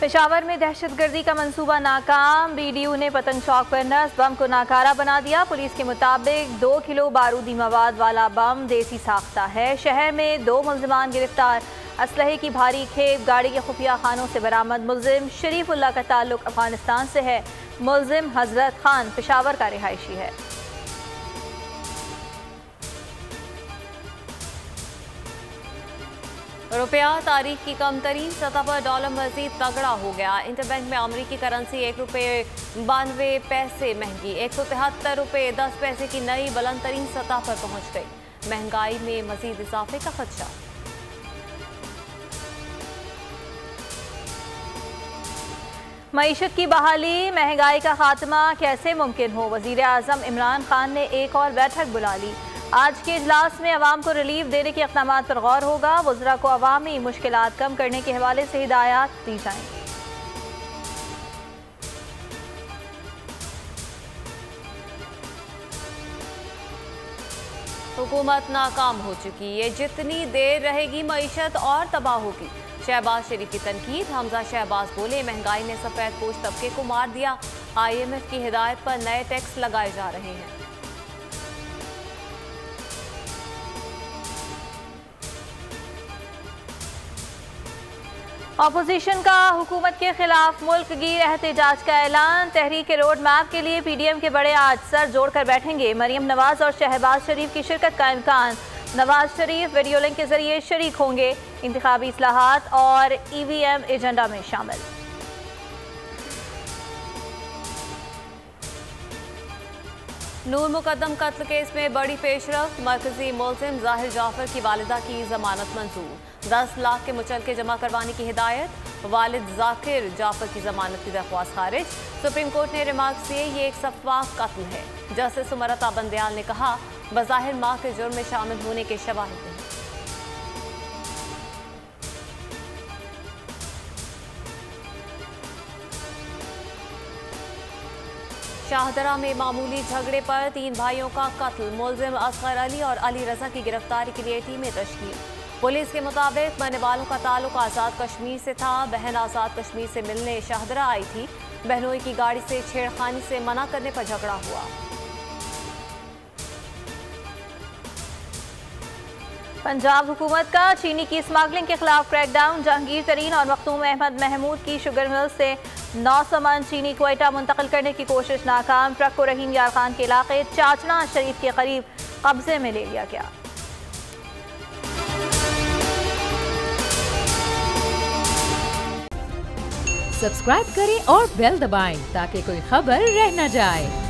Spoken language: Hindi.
पेशावर में दहशतगर्दी का मंसूबा नाकाम। BDU ने पतंग चौक पर नस्ब बम को नाकारा बना दिया। पुलिस के मुताबिक 2 किलो बारूदी मवाद वाला बम देसी साख्ता है। शहर में 2 मुल्जिमान गिरफ्तार। असलहे की भारी खेप गाड़ी के खुफिया खानों से बरामद। मुल्जिम शरीफुल्लाह का ताल्लुक अफगानिस्तान से है। मुल्जिम हजरत खान पेशावर का रिहायशी है। रुपया तारीख की कम तरीन सतह पर डॉलर मजीद तगड़ा हो गया। इंटरबैंक में अमरीकी करेंसी 1 रुपये 92 पैसे महंगी 173 रुपये 10 पैसे की नई बुलंद तरीन सतह पर पहुंच गई। महंगाई में मजीद इजाफे का खदशा। मईशत की बहाली, महंगाई का खात्मा कैसे मुमकिन हो। वजीर आजम इमरान खान ने एक और बैठक बुला ली। आज के इजलास में अवाम को रिलीफ देने के इक़दामात पर गौर होगा। वज़रा को अवामी मुश्किलात कम करने के हवाले से हिदायत दी जाएंगी। हुकूमत नाकाम हो चुकी है। जितनी देर रहेगी मईशत और तबाह होगी। शहबाज शरीफ की तनकीद। हमजा शहबाज बोले, महंगाई ने सफेद पोश तबके को मार दिया। IMF की हिदायत पर नए टैक्स लगाए जा रहे हैं। अपोजिशन का हुकूमत के खिलाफ मुल्क गिर एहतजाज का ऐलान। तहरीक रोड मैप के लिए PDM के बड़े आज सर जोड़कर बैठेंगे। मरियम नवाज और शहबाज शरीफ की शिरकत का इम्कान। नवाज शरीफ वीडियो लिंक के जरिए शरीक होंगे। इंतखाबी इस्लाहात और EVM एजेंडा में शामिल। नूर मुकद्दम कत्ल केस में बड़ी पेशरफ्त। मरकजी मुल्जिम जाहिर जाफर की वालिदा की जमानत मंजूर। 10 लाख के मुचलके जमा करवाने की हिदायत। वालिद जाकिर जाफर की जमानत की दरख्वास्त खारिज। सुप्रीम कोर्ट ने रिमार्क दिए, ये एक सफाक कत्ल है। जस्टिस उमरता बंदयाल ने कहा, बज़ाहिर मां के जुर्म में शामिल होने के शवाहिद नहीं। शाहदरा में मामूली झगड़े पर 3 भाइयों का कत्ल। मुल्जिम असगर अली और अली रजा की गिरफ्तारी के लिए टीमें तश्कील। पुलिस के मुताबिक मरने वालों का ताल्लुक आज़ाद कश्मीर से था। बहन आज़ाद कश्मीर से मिलने शाहदरा आई थी। बहनोई की गाड़ी से छेड़खानी से मना करने पर झगड़ा हुआ। पंजाब हुकूमत का चीनी की स्मगलिंग के खिलाफ क्रैकडाउन। जहांगीर तरीन और मखदूम अहमद महमूद की शुगर मिल से 900 मन चीनी क्वेटा मुंतकिल करने की कोशिश नाकाम। ट्रक को रहीम यार खान के इलाके चाचना शरीफ के करीब कब्जे में ले लिया गया। सब्सक्राइब करें और बेल दबाएं ताकि कोई खबर रह न जाए।